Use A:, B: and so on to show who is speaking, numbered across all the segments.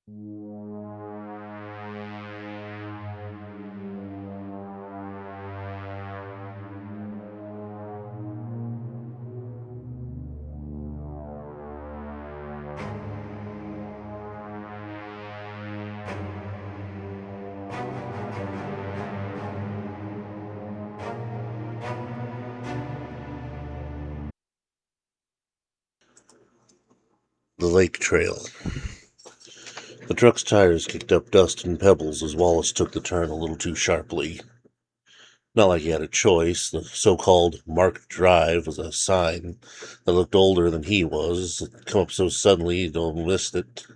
A: The lake trail. The truck's tires kicked up dust and pebbles as Wallace took the turn a little too sharply. Not like he had a choice. The so-called marked drive was a sign that looked older than he was. It come up so suddenly he'd almost missed it.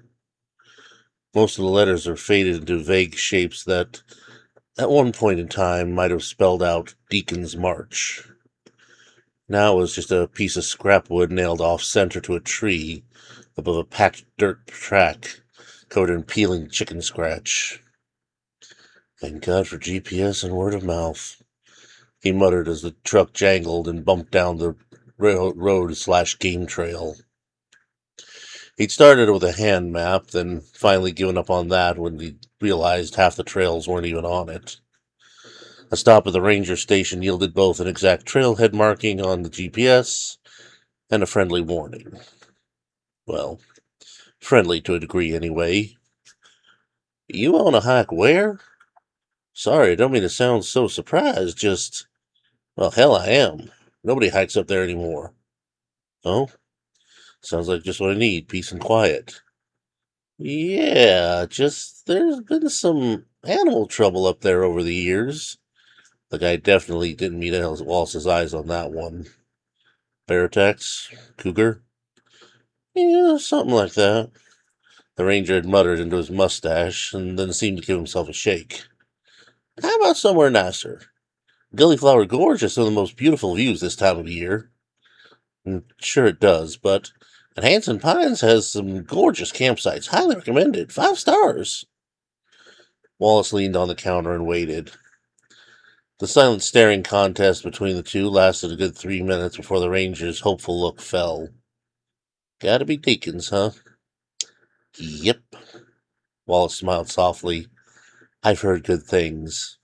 A: Most of the letters are faded into vague shapes that, at one point in time, might have spelled out Deacon's March. Now it was just a piece of scrap wood nailed off-center to a tree above a packed dirt track covered in peeling chicken scratch. Thank God for GPS and word of mouth, he muttered as the truck jangled and bumped down the road/game trail. He'd started with a hand map, then finally given up on that when he realized half the trails weren't even on it. A stop at the ranger station yielded both an exact trailhead marking on the GPS and a friendly warning. Well, friendly to a degree anyway. You want to hike where? Sorry, I don't mean to sound so surprised, just, well, hell, I am. Nobody hikes up there anymore. Oh? Sounds like just what I need, peace and quiet. Yeah, just there's been some animal trouble up there over the years. The guy definitely didn't meet Wallace's eyes on that one. Bear attacks? Cougar? Yeah, something like that. The ranger had muttered into his mustache, and then seemed to give himself a shake. How about somewhere nicer? Gillyflower Gorge has some of the most beautiful views this time of year. Sure it does, but Hanson Pines has some gorgeous campsites. Highly recommended. 5 stars. Wallace leaned on the counter and waited. The silent staring contest between the two lasted a good 3 minutes before the ranger's hopeful look fell. Gotta be Deacons, huh? Yep. Wallace smiled softly. I've heard good things.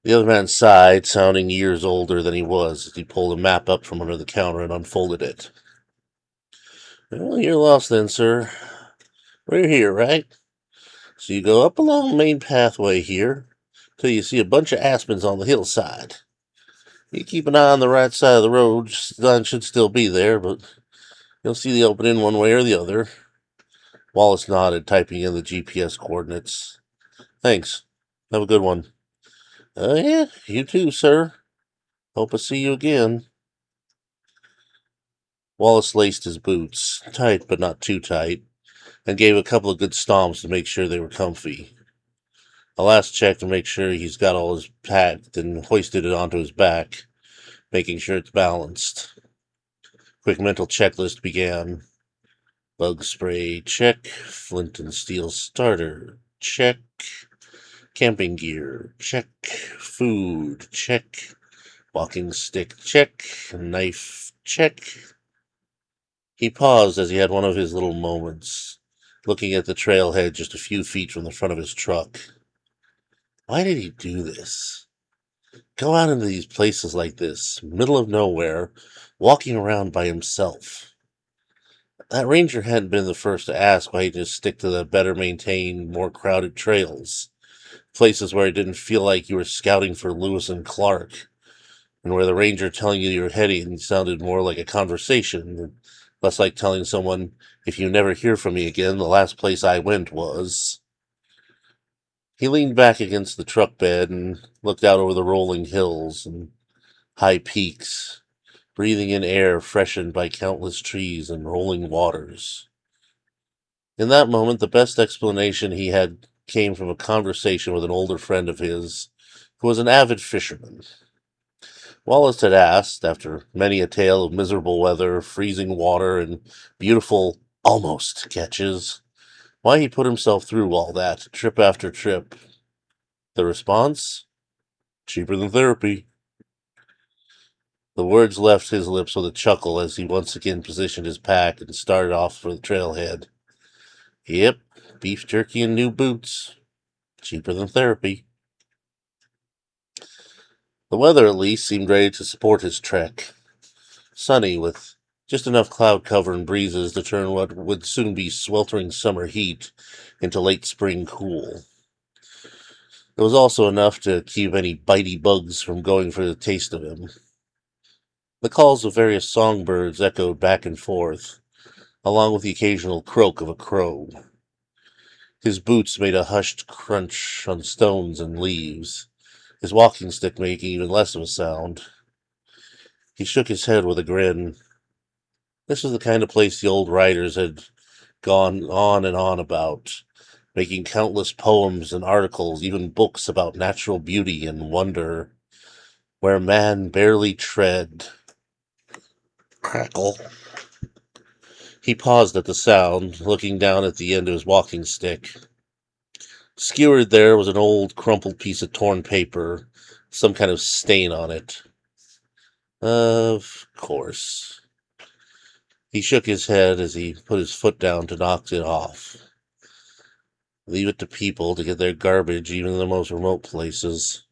A: The other man sighed, sounding years older than he was, as he pulled a map up from under the counter and unfolded it. Well, you're lost then, sir. We're here, right? So you go up along the main pathway here, till you see a bunch of aspens on the hillside. You keep an eye on the right side of the road. Sign should still be there, but you'll see the opening one way or the other. Wallace nodded, typing in the GPS coordinates. Thanks. Have a good one. Yeah, you too, sir. Hope I see you again. Wallace laced his boots, tight but not too tight, and gave a couple of good stomps to make sure they were comfy. A last check to make sure he's got all his packed and hoisted it onto his back, making sure it's balanced. Quick mental checklist began. Bug spray, check. Flint and steel starter, check. Camping gear, check. Food, check. Walking stick, check. Knife, check. He paused as he had one of his little moments, looking at the trailhead just a few feet from the front of his truck. Why did he do this? Go out into these places like this, middle of nowhere, walking around by himself. That ranger hadn't been the first to ask why he just stick to the better maintained, more crowded trails. Places where it didn't feel like you were scouting for Lewis and Clark, and where the ranger telling you you're heading sounded more like a conversation, less like telling someone, if you never hear from me again, the last place I went was. He leaned back against the truck bed and looked out over the rolling hills and high peaks, breathing in air freshened by countless trees and rolling waters. In that moment, the best explanation he had came from a conversation with an older friend of his, who was an avid fisherman. Wallace had asked, after many a tale of miserable weather, freezing water, and beautiful almost catches, why he put himself through all that, trip after trip. The response? Cheaper than therapy. The words left his lips with a chuckle as he once again positioned his pack and started off for the trailhead. Yep, beef jerky and new boots. Cheaper than therapy. The weather, at least, seemed ready to support his trek. Sunny, with just enough cloud cover and breezes to turn what would soon be sweltering summer heat into late spring cool. There was also enough to keep any bitey bugs from going for the taste of him. The calls of various songbirds echoed back and forth, along with the occasional croak of a crow. His boots made a hushed crunch on stones and leaves, his walking stick making even less of a sound. He shook his head with a grin. This was the kind of place the old writers had gone on and on about, making countless poems and articles, even books about natural beauty and wonder, where man barely tread. Crackle. He paused at the sound, looking down at the end of his walking stick. Skewered there was an old, crumpled piece of torn paper, some kind of stain on it. Of course. He shook his head as he put his foot down to knock it off. Leave it to people to get their garbage even in the most remote places.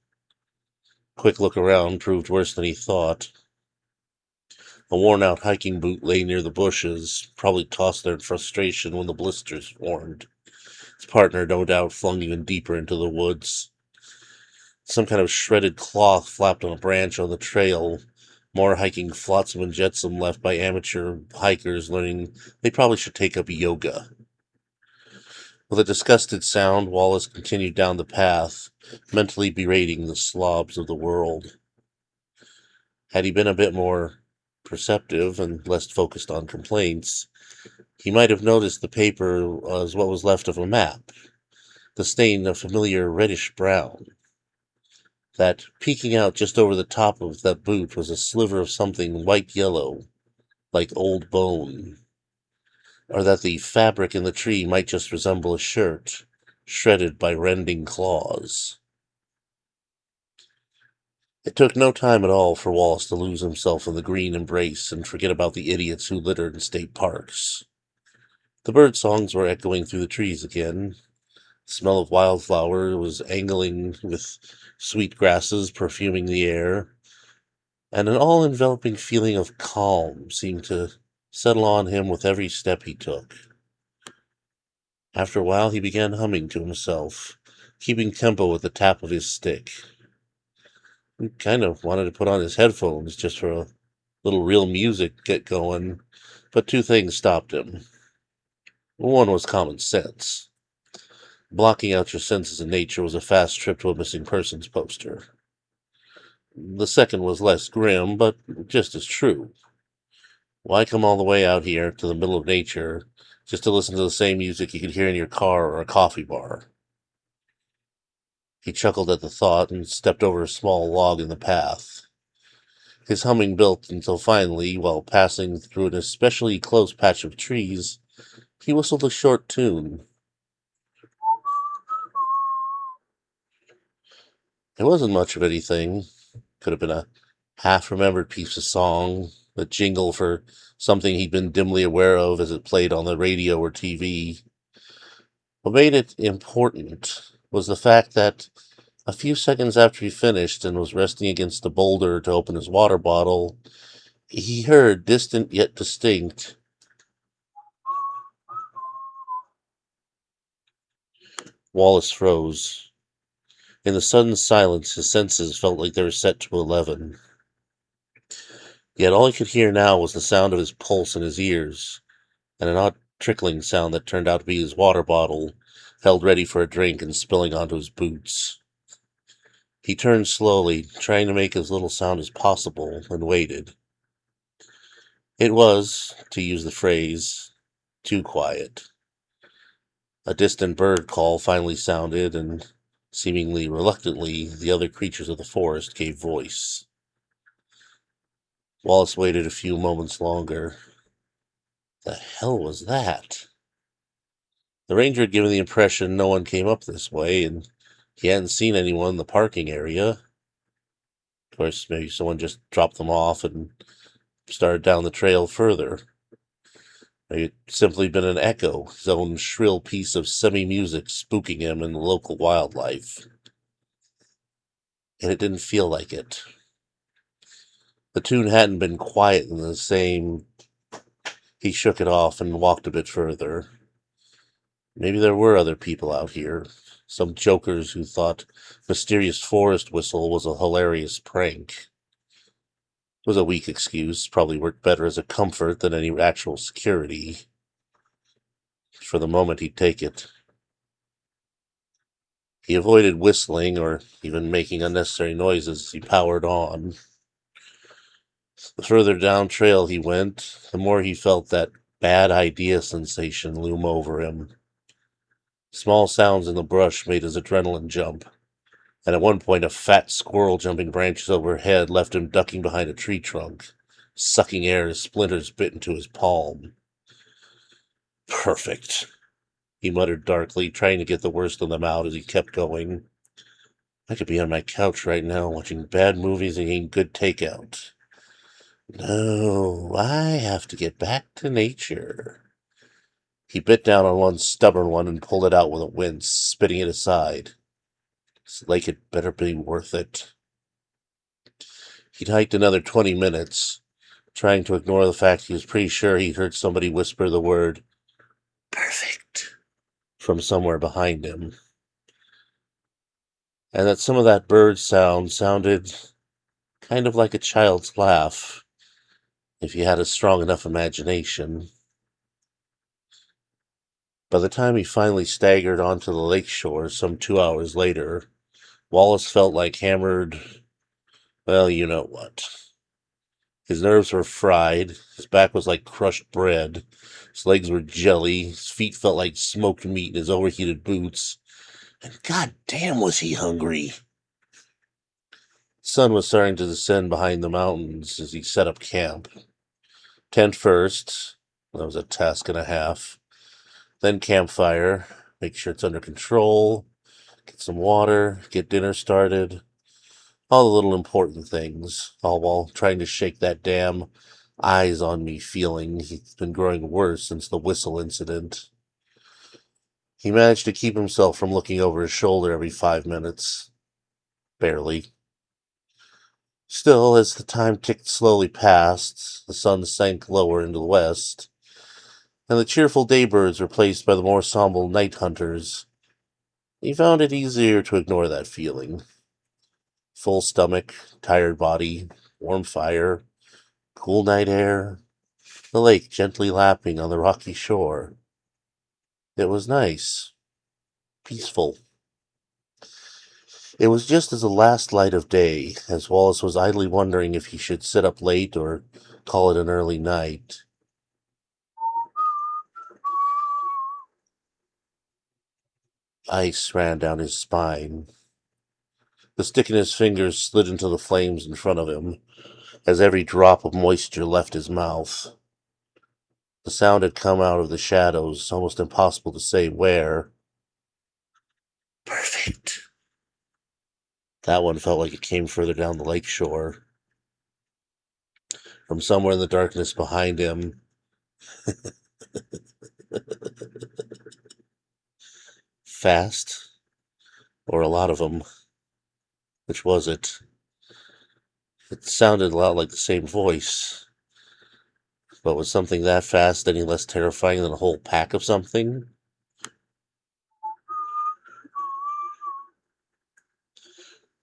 A: Quick look around proved worse than he thought. A worn-out hiking boot lay near the bushes, probably tossed there in frustration when the blisters formed. His partner no doubt flung even deeper into the woods. Some kind of shredded cloth flapped on a branch on the trail. More hiking flotsam and jetsam left by amateur hikers learning they probably should take up yoga. With a disgusted sound, Wallace continued down the path, mentally berating the slobs of the world. Had he been a bit more perceptive and less focused on complaints, he might have noticed the paper was what was left of a map, the stain a familiar reddish brown. That peeking out just over the top of that boot was a sliver of something white-yellow, like old bone. Or that the fabric in the tree might just resemble a shirt, shredded by rending claws. It took no time at all for Wallace to lose himself in the green embrace and forget about the idiots who littered in state parks. The bird songs were echoing through the trees again. The smell of wildflower was angling with sweet grasses perfuming the air, and an all-enveloping feeling of calm seemed to settle on him with every step he took. After a while he began humming to himself, keeping tempo with the tap of his stick. He kind of wanted to put on his headphones just for a little real music get going, but two things stopped him. One was common sense. Blocking out your senses in nature was a fast trip to a missing persons poster. The second was less grim, but just as true. Why come all the way out here to the middle of nature just to listen to the same music you could hear in your car or a coffee bar? He chuckled at the thought and stepped over a small log in the path. His humming built until finally, while passing through an especially close patch of trees, he whistled a short tune. It wasn't much of anything. Could have been a half-remembered piece of song, a jingle for something he'd been dimly aware of as it played on the radio or TV. What made it important was the fact that a few seconds after he finished and was resting against a boulder to open his water bottle, he heard, distant yet distinct. Wallace froze. In the sudden silence, his senses felt like they were set to 11. Yet all he could hear now was the sound of his pulse in his ears, and an odd trickling sound that turned out to be his water bottle, held ready for a drink and spilling onto his boots. He turned slowly, trying to make as little sound as possible, and waited. It was, to use the phrase, too quiet. A distant bird call finally sounded, and seemingly reluctantly, the other creatures of the forest gave voice. Wallace waited a few moments longer. The hell was that? The ranger had given the impression no one came up this way, and he hadn't seen anyone in the parking area. Of course, maybe someone just dropped them off and started down the trail further. It had simply been an echo, his own shrill piece of semi-music spooking him in the local wildlife. And it didn't feel like it. The tune hadn't been quiet in the same. He shook it off and walked a bit further. Maybe there were other people out here. Some jokers who thought mysterious forest whistle was a hilarious prank. It was a weak excuse, probably worked better as a comfort than any actual security. For the moment, he'd take it. He avoided whistling or even making unnecessary noises as he powered on. The further down trail he went, the more he felt that bad idea sensation loom over him. Small sounds in the brush made his adrenaline jump, and at one point a fat squirrel jumping branches overhead left him ducking behind a tree trunk, sucking air as splinters bit into his palm. Perfect, he muttered darkly, trying to get the worst of them out as he kept going. I could be on my couch right now watching bad movies and eating good takeout. No, I have to get back to nature. He bit down on one stubborn one and pulled it out with a wince, spitting it aside. This lake had better be worth it. He'd hiked another 20 minutes, trying to ignore the fact he was pretty sure he'd heard somebody whisper the word, perfect, from somewhere behind him. And that some of that bird sounded kind of like a child's laugh, if you had a strong enough imagination. By the time he finally staggered onto the lake shore some 2 hours later, Wallace felt like hammered, well, you know what. His nerves were fried, his back was like crushed bread, his legs were jelly, his feet felt like smoked meat in his overheated boots, and goddamn was he hungry. The sun was starting to descend behind the mountains as he set up camp. Tent first, that was a task and a half. Then campfire, make sure it's under control, get some water, get dinner started. All the little important things, all while trying to shake that damn eyes on me feeling he's been growing worse since the whistle incident. He managed to keep himself from looking over his shoulder every 5 minutes. Barely. Still, as the time ticked slowly past, the sun sank lower into the west, and the cheerful daybirds replaced by the more somber night hunters, he found it easier to ignore that feeling. Full stomach, tired body, warm fire, cool night air, the lake gently lapping on the rocky shore. It was nice, peaceful. It was just as the last light of day, as Wallace was idly wondering if he should sit up late or call it an early night. Ice ran down his spine. The stick in his fingers slid into the flames in front of him, as every drop of moisture left his mouth. The sound had come out of the shadows, almost impossible to say where. Perfect. That one felt like it came further down the lake shore. From somewhere in the darkness behind him. Fast, or a lot of them. Which was it? It sounded a lot like the same voice. But was something that fast any less terrifying than a whole pack of something?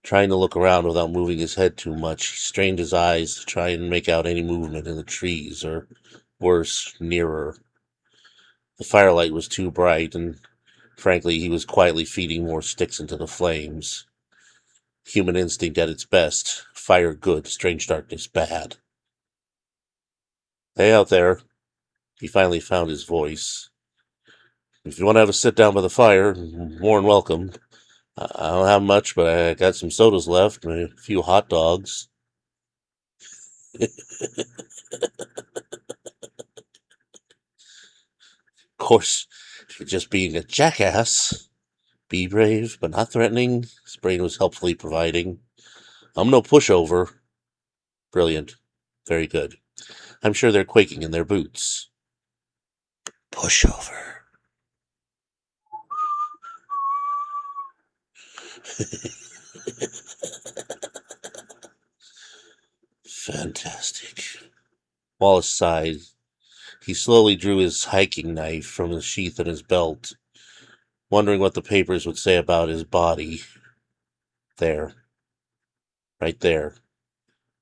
A: Trying to look around without moving his head too much, he strained his eyes to try and make out any movement in the trees, or, worse, nearer. The firelight was too bright, and frankly, he was quietly feeding more sticks into the flames. Human instinct at its best. Fire good, strange darkness bad. Hey out there. He finally found his voice. If you want to have a sit down by the fire, more than welcome. I don't have much, but I got some sodas left and a few hot dogs. Of course, if you're just being a jackass, be brave, but not threatening, his brain was helpfully providing. I'm no pushover. Brilliant. Very good. I'm sure they're quaking in their boots. Pushover. Fantastic. Wallace sighed. He slowly drew his hiking knife from the sheath in his belt, wondering what the papers would say about his body. There. Right there.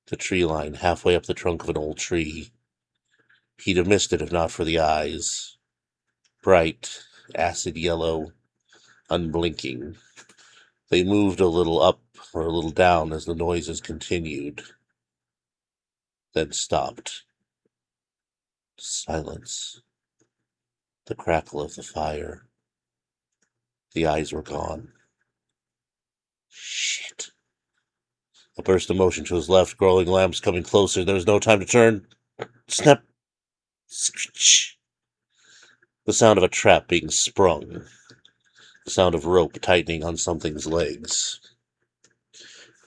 A: The tree line, halfway up the trunk of an old tree. He'd have missed it if not for the eyes. Bright, acid yellow, unblinking. They moved a little up or a little down as the noises continued, then stopped. Silence. The crackle of the fire. The eyes were gone. Shit. A burst of motion to his left, glowing lamps coming closer. There was no time to turn. Snap. Screech. The sound of a trap being sprung. The sound of rope tightening on something's legs.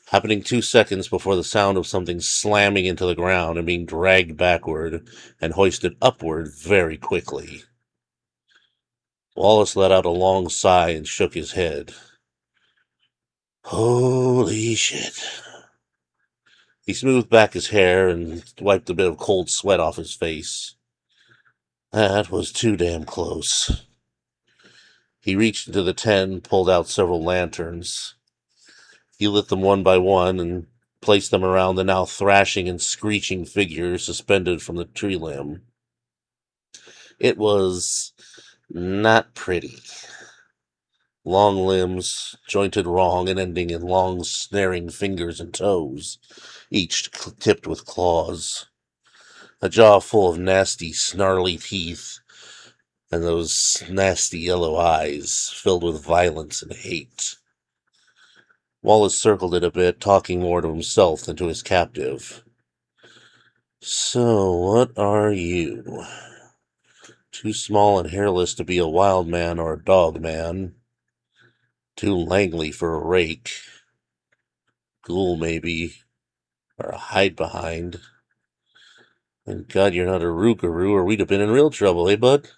A: Happening 2 seconds before the sound of something slamming into the ground and being dragged backward and hoisted upward very quickly. Wallace let out a long sigh and shook his head. Holy shit. He smoothed back his hair and wiped a bit of cold sweat off his face. That was too damn close. He reached into the tent, pulled out several lanterns. He lit them one by one and placed them around the now thrashing and screeching figure suspended from the tree limb. It was not pretty. Long limbs, jointed wrong and ending in long snaring fingers and toes, each tipped with claws. A jaw full of nasty, snarly teeth, and those nasty yellow eyes filled with violence and hate. Wallace circled it a bit, talking more to himself than to his captive. So, what are you? Too small and hairless to be a wild man or a dog man. Too langly for a rake. Ghoul, maybe. Or a hide-behind. And God, you're not a Rougarou, or we'd have been in real trouble, eh, bud?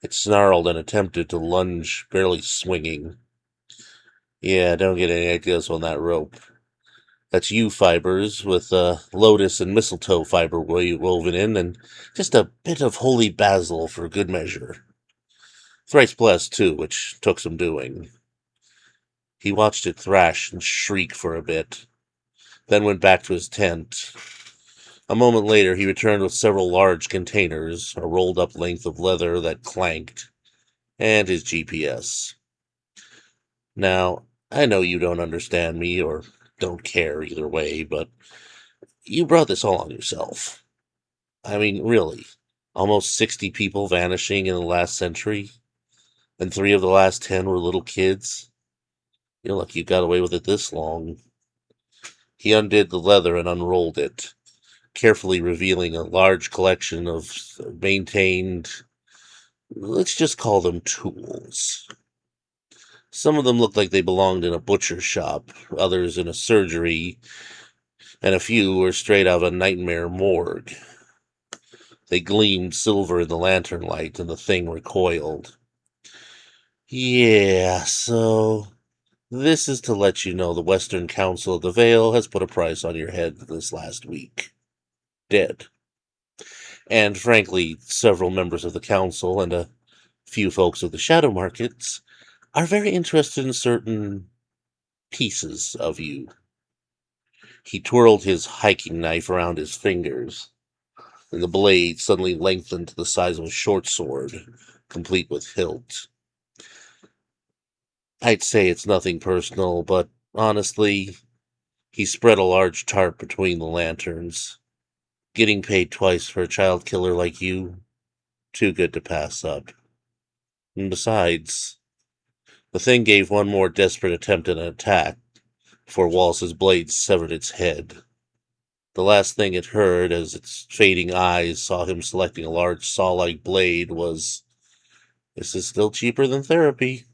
A: It snarled and attempted to lunge, barely swinging. Yeah, don't get any ideas on that rope. That's yew fibers with lotus and mistletoe fiber woven in, and just a bit of holy basil for good measure. Thrice blessed, too, which took some doing. He watched it thrash and shriek for a bit, then went back to his tent. A moment later, he returned with several large containers, a rolled-up length of leather that clanked, and his GPS. Now, I know you don't understand me, or don't care either way, but you brought this all on yourself. I mean, really, almost 60 people vanishing in the last century, and 3 of the last 10 were little kids. You're lucky you got away with it this long. He undid the leather and unrolled it, carefully revealing a large collection of maintained, let's just call them tools. Some of them looked like they belonged in a butcher shop, others in a surgery, and a few were straight out of a nightmare morgue. They gleamed silver in the lantern light, and the thing recoiled. Yeah, so this is to let you know the Western Council of the Vale has put a price on your head this last week. Dead. And frankly, several members of the council and a few folks of the shadow markets are very interested in certain pieces of you. He twirled his hiking knife around his fingers, and the blade suddenly lengthened to the size of a short sword, complete with hilt. I'd say it's nothing personal, but honestly, he spread a large tarp between the lanterns. Getting paid twice for a child killer like you, too good to pass up. And besides, the thing gave one more desperate attempt at an attack before Wallace's blade severed its head. The last thing it heard as its fading eyes saw him selecting a large saw-like blade was, "This is still cheaper than therapy."